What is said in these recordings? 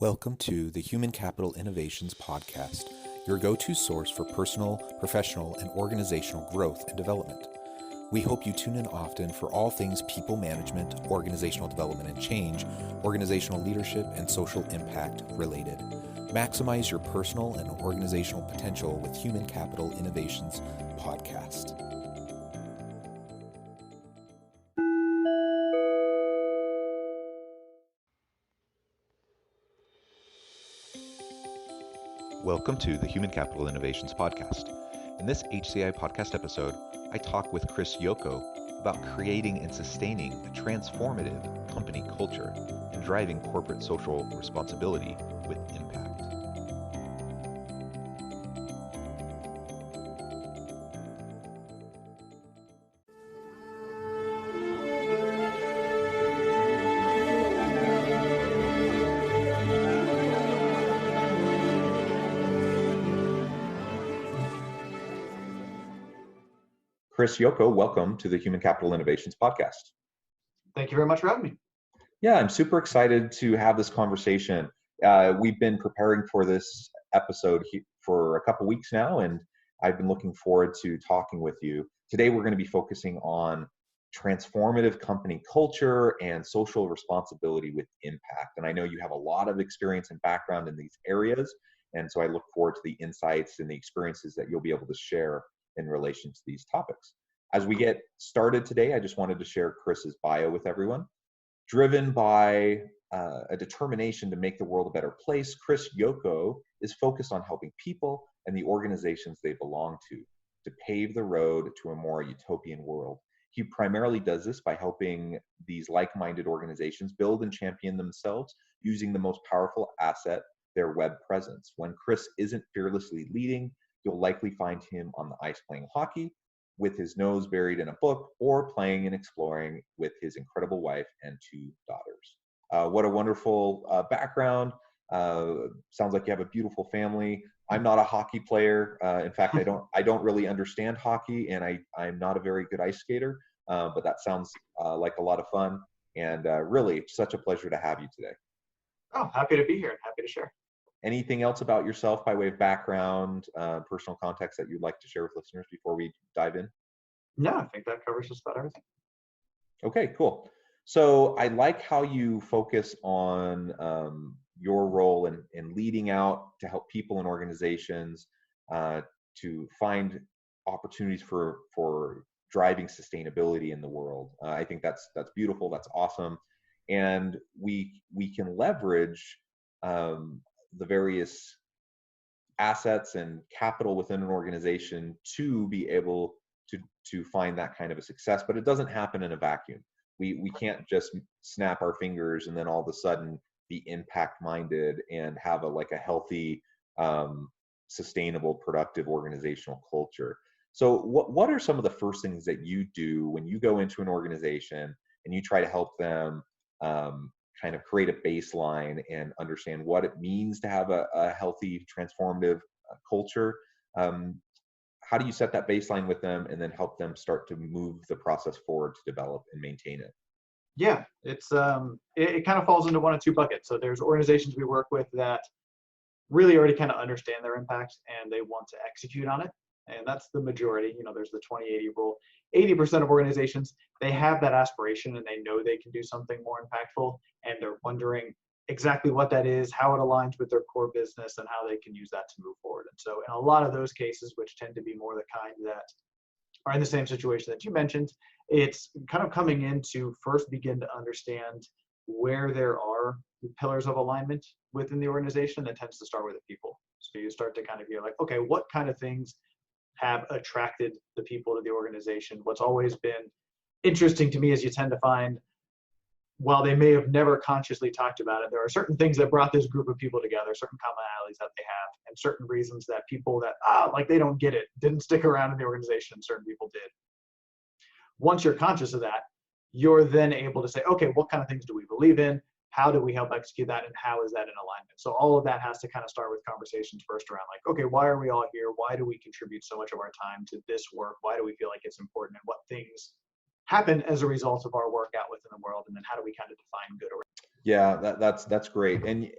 Welcome to the Human Capital Innovations Podcast, your go-to source for personal, professional, and organizational growth and development. We hope you tune in often for all things people management, organizational development and change, organizational leadership, and social impact related. Maximize your personal and organizational potential with Human Capital Innovations Podcast. Welcome to the Human Capital Innovations Podcast. In this HCI Podcast episode, I talk with Chris Yoko about creating and sustaining a transformative company culture and driving corporate social responsibility with impact. Chris Yoko, welcome to the Human Capital Innovations Podcast. Thank you very much for having me. Yeah, I'm super excited to have this conversation. We've been preparing for this episode for a couple weeks now, and I've been looking forward to talking with you. Today, we're going to be focusing on transformative company culture and social responsibility with impact. And I know you have a lot of experience and background in these areas, and so I look forward to the insights and the experiences that you'll be able to share in relation to these topics. As we get started today, I just wanted to share Chris's bio with everyone. Driven by a determination to make the world a better place, Chris Yoko is focused on helping people and the organizations they belong to pave the road to a more utopian world. He primarily does this by helping these like-minded organizations build and champion themselves using the most powerful asset, their web presence. When Chris isn't fearlessly leading, you'll likely find him on the ice playing hockey with his nose buried in a book or playing and exploring with his incredible wife and two daughters. What a wonderful background. Sounds like you have a beautiful family. I'm not a hockey player. In fact, I don't really understand hockey, and I'm not a very good ice skater, but that sounds like a lot of fun. And really, it's such a pleasure to have you today. Oh, happy to be here and happy to share. Anything else about yourself by way of background, personal context that you'd like to share with listeners before we dive in? No, I think that covers just about everything. Okay, cool. So I like how you focus on your role in leading out to help people and organizations to find opportunities for driving sustainability in the world. I think that's beautiful. That's awesome, and we can leverage the various assets and capital within an organization to be able to find that kind of a success, but it doesn't happen in a vacuum. We can't just snap our fingers and then all of a sudden be impact minded and have a healthy, sustainable, productive organizational culture. So what are some of the first things that you do when you go into an organization and you try to help them kind of create a baseline and understand what it means to have a healthy, transformative culture? How do you set that baseline with them and then help them start to move the process forward to develop and maintain it? Yeah, it's it kind of falls into one of two buckets. So there's organizations we work with that really already kind of understand their impact and they want to execute on it. And that's the majority. There's the 20-80 rule. 80% of organizations, they have that aspiration and they know they can do something more impactful, and they're wondering exactly what that is, how it aligns with their core business, and how they can use that to move forward. And so in a lot of those cases, which tend to be more the kind that are in the same situation that you mentioned, it's kind of coming in to first begin to understand where there are the pillars of alignment within the organization. That tends to start with the people. So you start to kind of hear okay, what kind of things have attracted the people to the organization? What's always been interesting to me is you tend to find, while they may have never consciously talked about it, there are certain things that brought this group of people together, certain commonalities that they have, and certain reasons that people that, they don't get it, didn't stick around in the organization, certain people did. Once you're conscious of that, you're then able to say, okay, what kind of things do we believe in? How do we help execute that? And how is that in alignment? So all of that has to kind of start with conversations first around okay, why are we all here? Why do we contribute so much of our time to this work? Why do we feel like it's important? And what things happen as a result of our work out within the world? And then how do we kind of define good or Yeah, that's great. And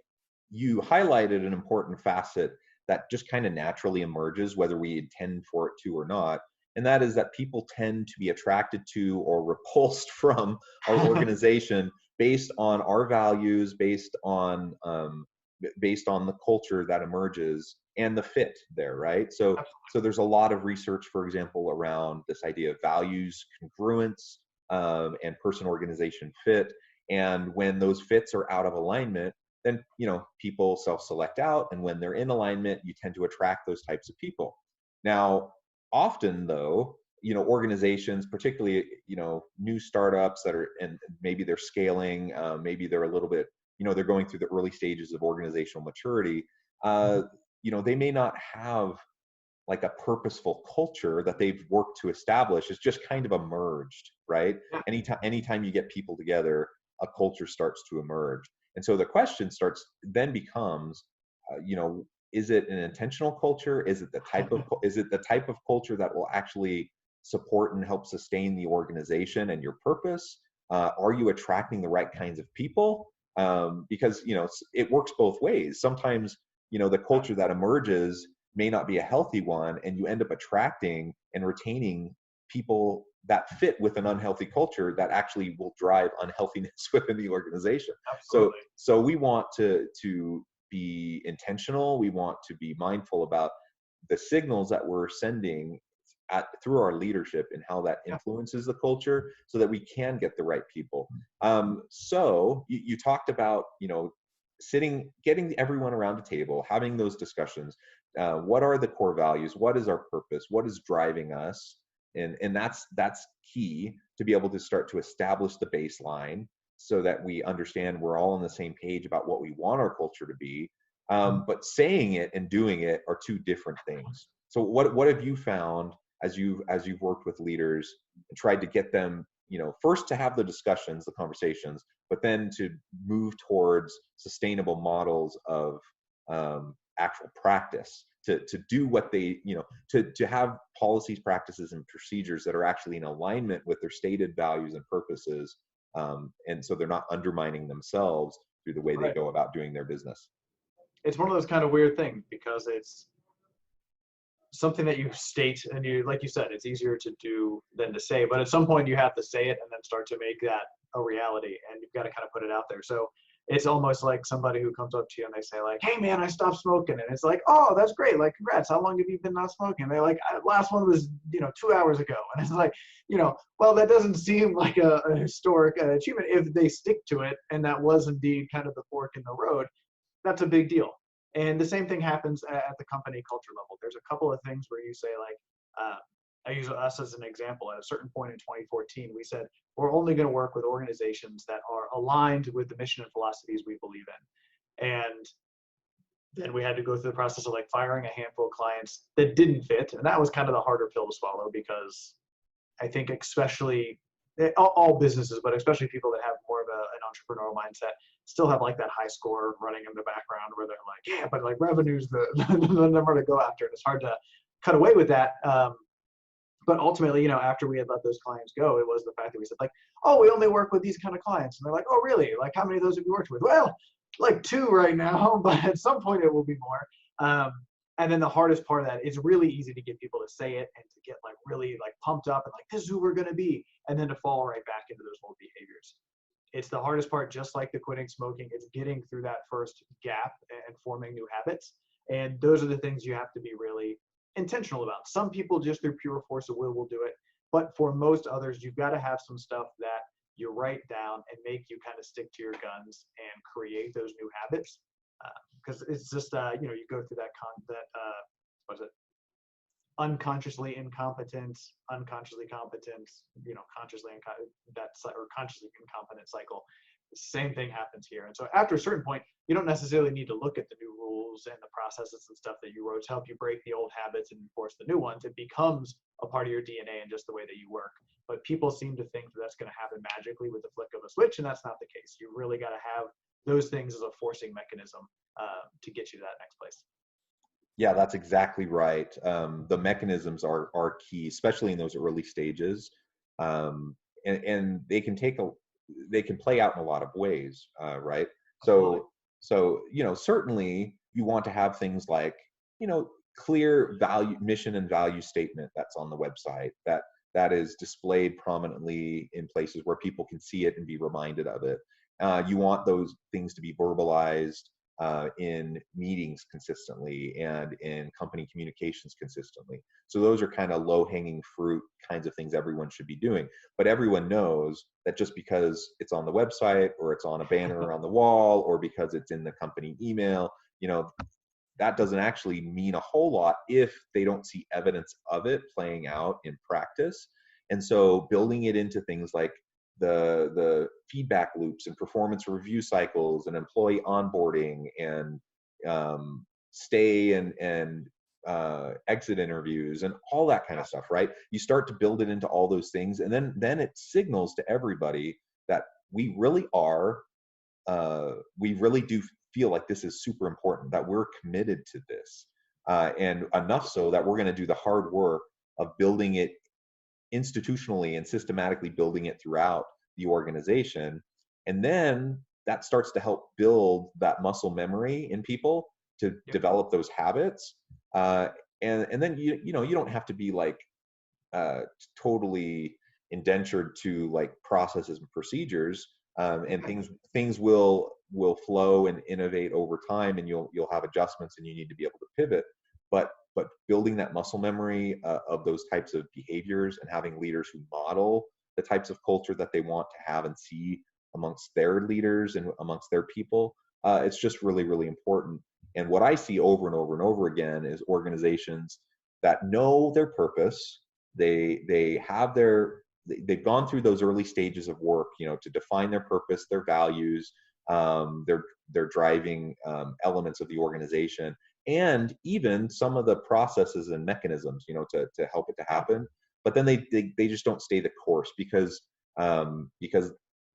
you highlighted an important facet that just kind of naturally emerges, whether we intend for it to or not. And that is that people tend to be attracted to or repulsed from our organization based on our values, based on the culture that emerges and the fit there, right? So there's a lot of research, for example, around this idea of values congruence and person-organization fit. And when those fits are out of alignment, then people self-select out, and when they're in alignment, you tend to attract those types of people. Now, often though, organizations, particularly new startups that are, and maybe they're scaling, maybe they're a little bit, they're going through the early stages of organizational maturity. They may not have like a purposeful culture that they've worked to establish. It's just kind of emerged, right? Anytime you get people together, a culture starts to emerge. And so the question then becomes, is it an intentional culture? Is it the type of culture that will actually support and help sustain the organization and your purpose? Are you attracting the right kinds of people? Because it works both ways. Sometimes the culture that emerges may not be a healthy one, and you end up attracting and retaining people that fit with an unhealthy culture that actually will drive unhealthiness within the organization. Absolutely. So we want to be intentional. We want to be mindful about the signals that we're sending through our leadership and how that influences the culture, so that we can get the right people. So you talked about getting everyone around a table, having those discussions. What are the core values? What is our purpose? What is driving us? And that's key to be able to start to establish the baseline, so that we understand we're all on the same page about what we want our culture to be. But saying it and doing it are two different things. So what have you found as you've worked with leaders and tried to get them, first to have the discussions, the conversations, but then to move towards sustainable models of actual practice, to do what they, to have policies, practices, and procedures that are actually in alignment with their stated values and purposes. And so they're not undermining themselves through the way they go about doing their business. It's one of those kind of weird things, because it's something that you state, and like you said, it's easier to do than to say, but at some point you have to say it and then start to make that a reality, and you've got to kind of put it out there. So it's almost like somebody who comes up to you and they say like, hey man, I stopped smoking. And it's like, oh, that's great. Like, congrats. How long have you been not smoking? And they're like, last one was, 2 hours ago. And it's like, well, that doesn't seem like a historic achievement. If they stick to it, and that was indeed kind of the fork in the road, that's a big deal. And the same thing happens at the company culture level. There's a couple of things where you say like, I use us as an example. At a certain point in 2014, we said, we're only going to work with organizations that are aligned with the mission and philosophies we believe in. And then we had to go through the process of like firing a handful of clients that didn't fit. And that was kind of the harder pill to swallow, because I think especially all businesses, but especially people that have more of an entrepreneurial mindset, still have like that high score running in the background where they're like, yeah, but like revenue's the number to go after. And it's hard to cut away with that. But ultimately, after we had let those clients go, it was the fact that we said like, oh, we only work with these kind of clients. And they're like, oh, really? Like, how many of those have you worked with? Well, like 2 right now, but at some point it will be more. And then the hardest part of that, it's really easy to get people to say it and to get like really like pumped up and like, this is who we're going to be. And then to fall right back into those old behaviors. It's the hardest part, just like the quitting smoking. It's getting through that first gap and forming new habits. And those are the things you have to be really intentional about. Some people just through pure force of will do it. But for most others, you've got to have some stuff that you write down and make you kind of stick to your guns and create those new habits. Because it's just, you go through what is it? Unconsciously incompetent, unconsciously competent, consciously consciously incompetent cycle. The same thing happens here. And so after a certain point, you don't necessarily need to look at the new rules and the processes and stuff that you wrote to help you break the old habits and enforce the new ones. It becomes a part of your DNA and just the way that you work. But people seem to think that that's going to happen magically with the flick of a switch, and that's not the case. You really got to have those things as a forcing mechanism to get you to that next place. Yeah, that's exactly right. The mechanisms are key, especially in those early stages, and they can play out in a lot of ways, right? So So, certainly you want to have things like, clear value, mission and value statement that's on the website, that is displayed prominently in places where people can see it and be reminded of it. You want those things to be verbalized in meetings consistently and in company communications consistently. So those are kind of low-hanging fruit kinds of things everyone should be doing. But everyone knows that just because it's on the website or it's on a banner on the wall or because it's in the company email, that doesn't actually mean a whole lot if they don't see evidence of it playing out in practice. And so building it into things like the feedback loops and performance review cycles and employee onboarding and stay and exit interviews and all that kind of stuff, right? You start to build it into all those things, and then it signals to everybody that we really do feel like this is super important, that we're committed to this, and enough so that we're going to do the hard work of building it institutionally and systematically building it throughout the organization. And then that starts to help build that muscle memory in people to develop those habits. And then you don't have to be like totally indentured to like processes and procedures, and things will flow and innovate over time, and you'll have adjustments and you need to be able to pivot. But building that muscle memory of those types of behaviors and having leaders who model the types of culture that they want to have and see amongst their leaders and amongst their people, it's just really, really important. And what I see over and over and over again is organizations that know their purpose. They've gone through those early stages of work, to define their purpose, their values, their driving elements of the organization, and even some of the processes and mechanisms, to help it to happen. But then they just don't stay the course because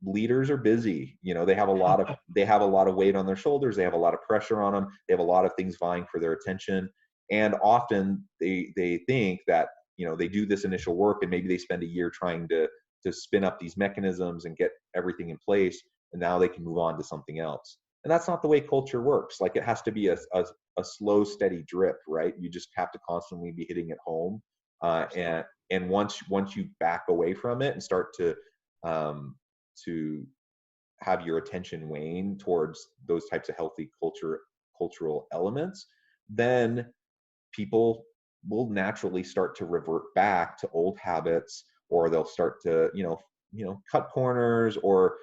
leaders are busy. They have a lot of weight on their shoulders. They have a lot of pressure on them. They have a lot of things vying for their attention. And often they think that, they do this initial work and maybe they spend a year trying to spin up these mechanisms and get everything in place. And now they can move on to something else. And that's not the way culture works. Like, it has to be a slow, steady drip, right? You just have to constantly be hitting it home. And once you back away from it and start to have your attention wane towards those types of healthy cultural elements, then people will naturally start to revert back to old habits, or they'll start to, cut corners, or,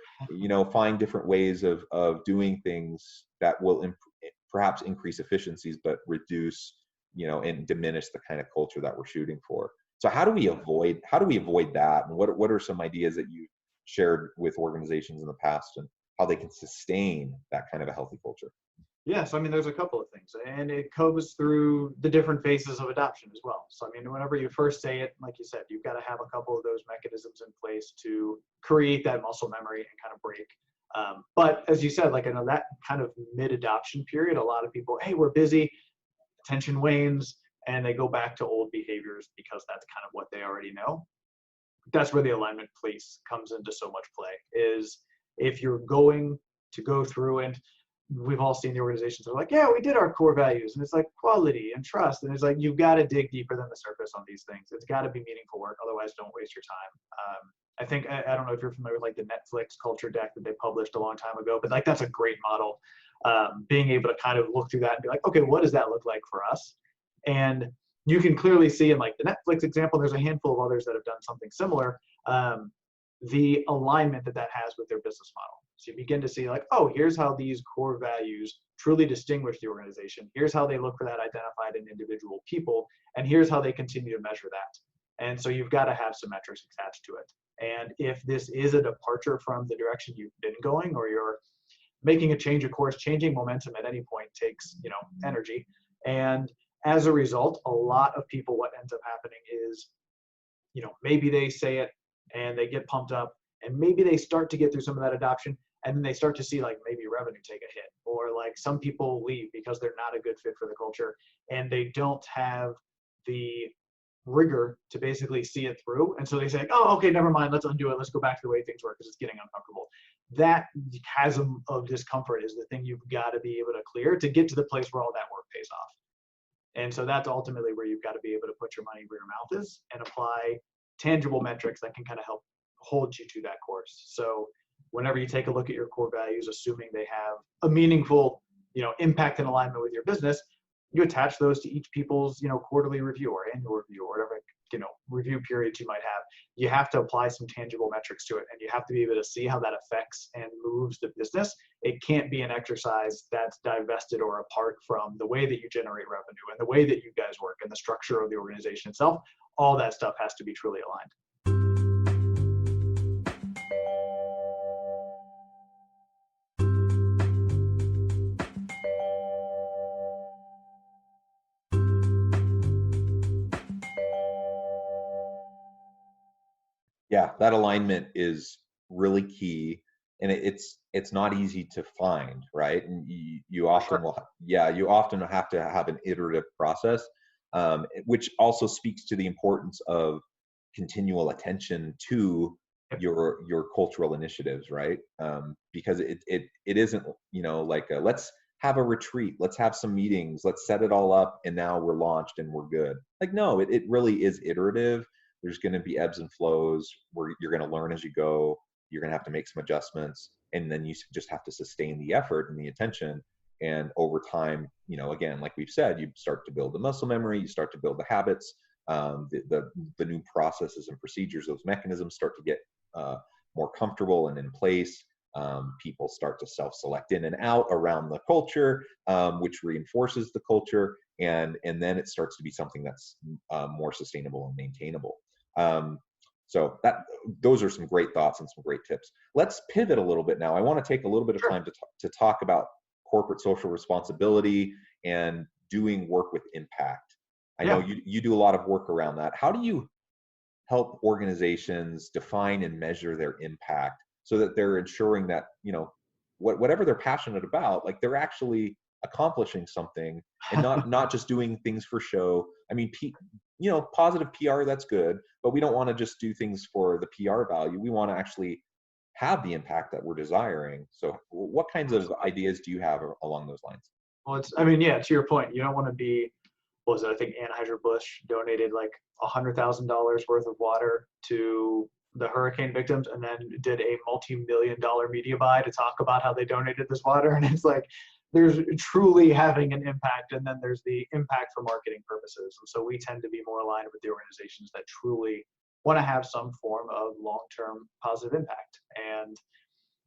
find different ways of doing things that will perhaps increase efficiencies, but reduce, and diminish the kind of culture that we're shooting for. So how do we avoid that? And what are some ideas that you shared with organizations in the past, and how they can sustain that kind of a healthy culture? Yeah, so there's a couple of things, and it goes through the different phases of adoption as well. So whenever you first say it, like you said, you've got to have a couple of those mechanisms in place to create that muscle memory and kind of break. But as you said, that kind of mid-adoption period, a lot of people, hey, we're busy, attention wanes, and they go back to old behaviors because that's kind of what they already know. That's where the alignment piece comes into so much play, is if you're going to go through, and we've all seen the organizations that are like, yeah, we did our core values, and it's like quality and trust, and it's like, you've got to dig deeper than the surface on these things. It's got to be meaningful work, otherwise don't waste your time. I think, I don't know if you're familiar with the Netflix culture deck that they published a long time ago, but that's a great model. Being able to kind of look through that and be like, okay, what does that look like for us? And you can clearly see in the Netflix example, there's a handful of others that have done something similar, the alignment that has with their business model. So you begin to see oh, here's how these core values truly distinguish the organization. Here's how they look for that identified in individual people. And here's how they continue to measure that. And so you've got to have some metrics attached to it. And if this is a departure from the direction you've been going, or you're making a change of course, changing momentum at any point takes, energy. And as a result, a lot of people, what ends up happening is, maybe they say it and they get pumped up, and maybe they start to get through some of that adoption, and then they start to see maybe revenue take a hit, or some people leave because they're not a good fit for the culture, and they don't have the rigor to basically see it through. And so they say, oh, okay, never mind, let's undo it. Let's go back to the way things work because it's getting uncomfortable. that chasm of discomfort is the thing you've got to be able to clear to get to the place where all that work pays off. And so that's ultimately where you've got to be able to put your money where your mouth is and apply tangible metrics that can kind of help hold you to that course. So whenever you take a look at your core values, assuming they have a meaningful, impact and alignment with your business, you attach those to each people's, quarterly review or annual review or whatever, review periods you might have. You have to apply some tangible metrics to it, and you have to be able to see how that affects and moves the business. It can't be an exercise that's divested or apart from the way that you generate revenue and the way that you guys work and the structure of the organization itself. All that stuff has to be truly aligned. Yeah, that alignment is really key, and it's not easy to find, right? And you often you often have to have an iterative process, which also speaks to the importance of continual attention to your cultural initiatives, right? Because it isn't, like let's have a retreat, let's have some meetings, let's set it all up, and now we're launched and we're good. Like, no, it really is iterative. There's going to be ebbs and flows where you're going to learn as you go. You're going to have to make some adjustments, and then you just have to sustain the effort and the attention. And over time, again, like we've said, you start to build the muscle memory, you start to build the habits, the new processes and procedures, those mechanisms start to get more comfortable and in place. People start to self-select in and out around the culture, which reinforces the culture, and then it starts to be something that's more sustainable and maintainable. So those are some great thoughts and some great tips. Let's pivot a little bit now. I want to take a little bit of time to talk about corporate social responsibility and doing work with impact. I know you do a lot of work around that. How do you help organizations define and measure their impact so that they're ensuring that, whatever they're passionate about, like they're actually accomplishing something and not just doing things for show? I mean, positive PR, that's good, but we don't want to just do things for the PR value. We want to actually have the impact that we're desiring. So what kinds of ideas do you have along those lines? Well, to your point, you don't want to be, I think Anheuser-Busch donated like $100,000 worth of water to the hurricane victims and then did a multi-million-dollar media buy to talk about how they donated this water. And it's like, there's truly having an impact, and then there's the impact for marketing purposes. And so we tend to be more aligned with the organizations that truly want to have some form of long-term positive impact. And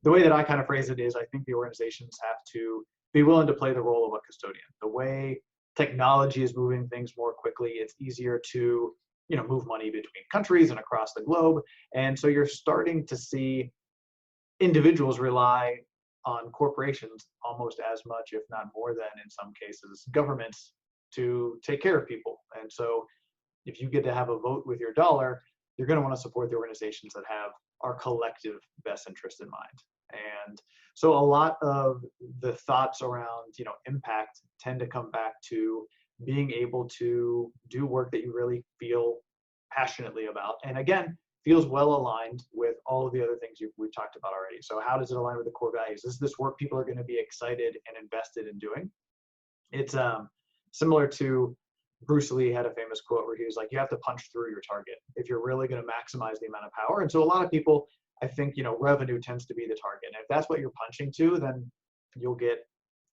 the way that I kind of phrase it is, I think the organizations have to be willing to play the role of a custodian. The way technology is moving things more quickly, it's easier to move money between countries and across the globe. And so you're starting to see individuals rely on corporations almost as much, if not more than in some cases, governments to take care of people. And so if you get to have a vote with your dollar, you're going to want to support the organizations that have our collective best interest in mind. And so a lot of the thoughts around, impact tend to come back to being able to do work that you really feel passionately about. And again, feels well aligned with all of the other things we've talked about already. So how does it align with the core values? Is this work people are going to be excited and invested in doing? It's similar to Bruce Lee had a famous quote where he was like, you have to punch through your target if you're really going to maximize the amount of power. And so a lot of people, I think, revenue tends to be the target. And if that's what you're punching to, then you'll get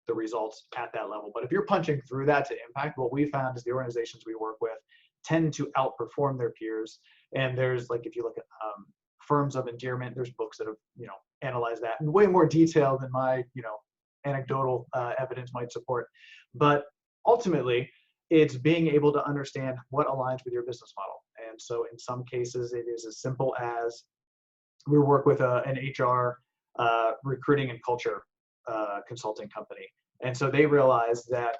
the results at that level. But if you're punching through that to impact, what we found is the organizations we work with tend to outperform their peers. And there's, like, if you look at firms of endearment, there's books that have, analyzed that in way more detail than my, anecdotal evidence might support. But ultimately, it's being able to understand what aligns with your business model. And so in some cases, it is as simple as we work with an HR recruiting and culture consulting company. And so they realize that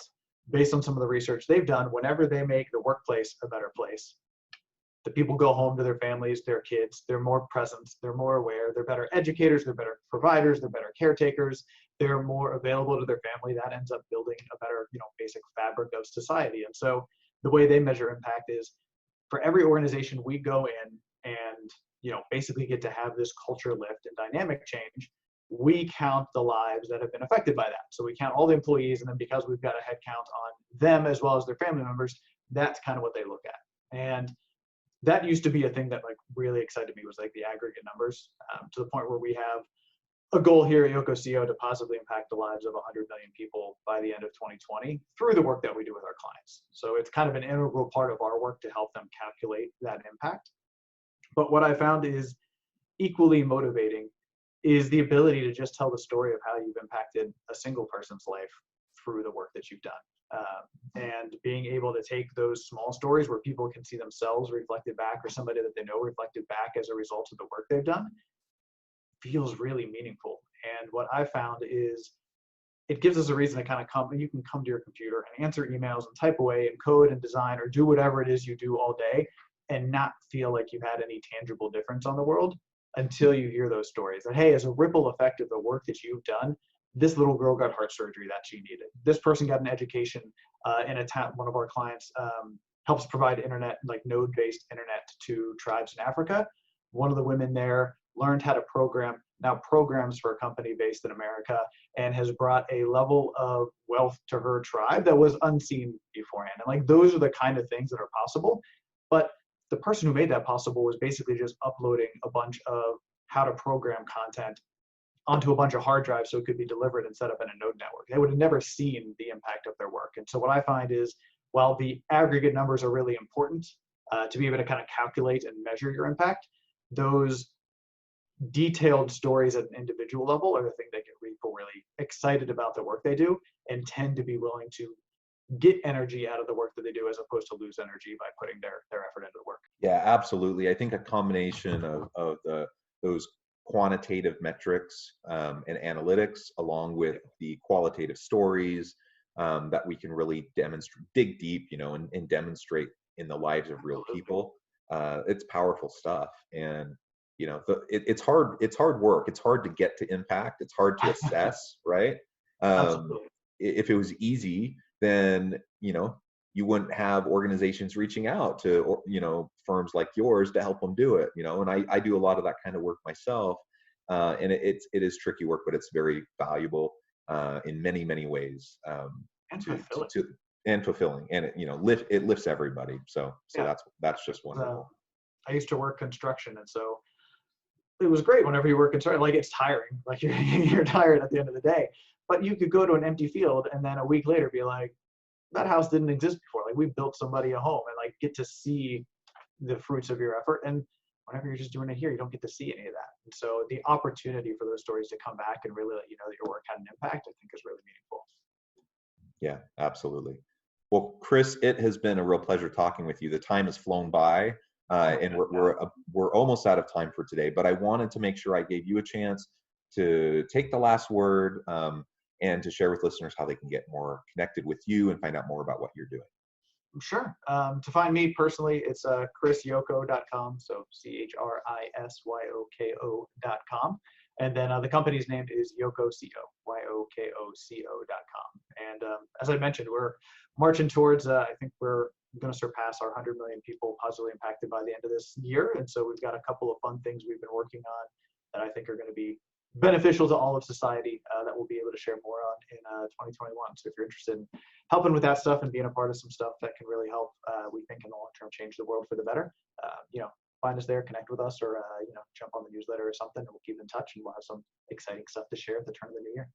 based on some of the research they've done, whenever they make the workplace a better place, the people go home to their families, their kids, they're more present, they're more aware, they're better educators, they're better providers, they're better caretakers, they're more available to their family. That ends up building a better, basic fabric of society. And so the way they measure impact is for every organization we go in and, basically get to have this culture lift and dynamic change, we count the lives that have been affected by that. So we count all the employees, and then because we've got a head count on them as well as their family members, that's kind of what they look at. And that used to be a thing that like really excited me, was like the aggregate numbers, to the point where we have a goal here at Yoko CO to positively impact the lives of 100 million people by the end of 2020 through the work that we do with our clients. So it's kind of an integral part of our work to help them calculate that impact. But what I found is equally motivating is the ability to just tell the story of how you've impacted a single person's life through the work that you've done. And being able to take those small stories where people can see themselves reflected back, or somebody that they know reflected back as a result of the work they've done, feels really meaningful. And what I found is it gives us a reason to kind of come, and you can come to your computer and answer emails and type away and code and design or do whatever it is you do all day and not feel like you've had any tangible difference on the world until you hear those stories. That, hey, as a ripple effect of the work that you've done, this little girl got heart surgery that she needed. This person got an education in a town. One of our clients helps provide internet, like node-based internet to tribes in Africa. One of the women there learned how to program, now programs for a company based in America, and has brought a level of wealth to her tribe that was unseen beforehand. And like, those are the kind of things that are possible. But the person who made that possible was basically just uploading a bunch of how to program content onto a bunch of hard drives so it could be delivered and set up in a node network. They would have never seen the impact of their work. And so what I find is, while the aggregate numbers are really important to be able to kind of calculate and measure your impact, those detailed stories at an individual level are the thing that get people really excited about the work they do and tend to be willing to get energy out of the work that they do, as opposed to lose energy by putting their effort into the work. Yeah, absolutely. I think a combination of those quantitative metrics and analytics, along with the qualitative stories that we can really demonstrate, dig deep, and demonstrate in the lives of real people. It's powerful stuff. And it's hard. It's hard work. It's hard to get to impact. It's hard to assess, right? If it was easy, then you wouldn't have organizations reaching out to firms like yours to help them do it. And I do a lot of that kind of work myself, and it is tricky work, but it's very valuable in many ways. And fulfilling. And fulfilling, and it lifts everybody. So yeah. That's just wonderful. I used to work construction, and so it was great whenever you work construction. Like, it's tiring. Like, you're tired at the end of the day. But you could go to an empty field and then a week later be like, that house didn't exist before. Like, we built somebody a home, and like get to see the fruits of your effort. And whenever you're just doing it here, you don't get to see any of that. And so the opportunity for those stories to come back and really let you know that your work had an impact, I think, is really meaningful. Yeah, absolutely. Well, Chris, it has been a real pleasure talking with you. The time has flown by. And we're almost out of time for today, but I wanted to make sure I gave you a chance to take the last word and to share with listeners how they can get more connected with you and find out more about what you're doing. Sure. To find me personally, it's chrisyoko.com. So ChrisYoko.com. And then the company's name is Yoko CO, YOKOCO.com. And as I mentioned, we're marching towards, I think we're going to surpass our 100 million people positively impacted by the end of this year. And so we've got a couple of fun things we've been working on that I think are going to be beneficial to all of society that we'll be able to share more on in 2021. So if you're interested in helping with that stuff and being a part of some stuff that can really help, we think in the long term change the world for the better, find us there, connect with us, or jump on the newsletter or something, and we'll keep in touch, and we'll have some exciting stuff to share at the turn of the new year.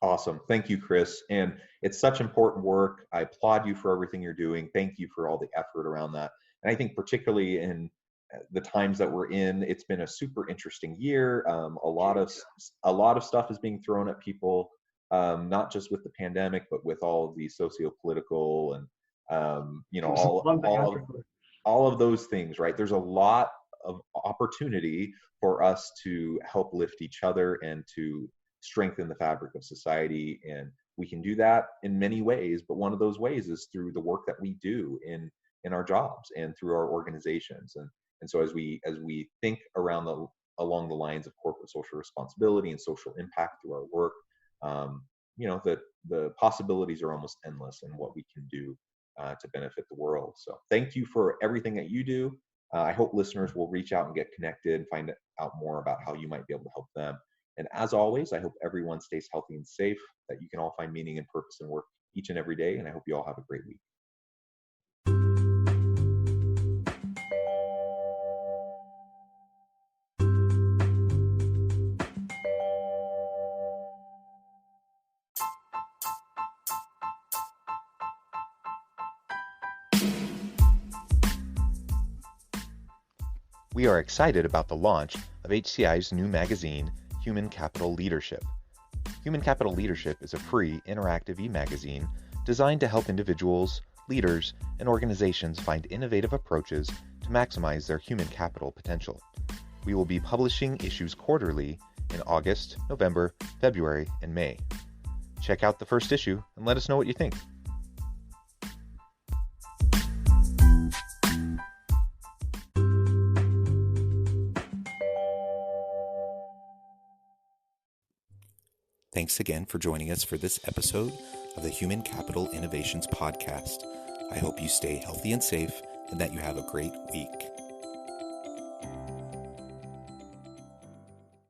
Awesome. Thank you, Chris. And it's such important work. I applaud you for everything you're doing. Thank you for all the effort around that. And I think particularly in the times that we're in, it's been a super interesting year. A lot of stuff is being thrown at people, not just with the pandemic, but with all of the socio-political and all of those things, right? There's a lot of opportunity for us to help lift each other and to strengthen the fabric of society. And we can do that in many ways, but one of those ways is through the work that we do in our jobs and through our organizations. And so as we think along the lines of corporate social responsibility and social impact through our work, the possibilities are almost endless in what we can do to benefit the world. So thank you for everything that you do. I hope listeners will reach out and get connected and find out more about how you might be able to help them. And as always, I hope everyone stays healthy and safe, that you can all find meaning and purpose in work each and every day. And I hope you all have a great week. We are excited about the launch of HCI's new magazine, Human Capital Leadership. Human Capital Leadership is a free, interactive e-magazine designed to help individuals, leaders, and organizations find innovative approaches to maximize their human capital potential. We will be publishing issues quarterly in August, November, February, and May. Check out the first issue and let us know what you think. Thanks again for joining us for this episode of the Human Capital Innovations Podcast. I hope you stay healthy and safe and that you have a great week.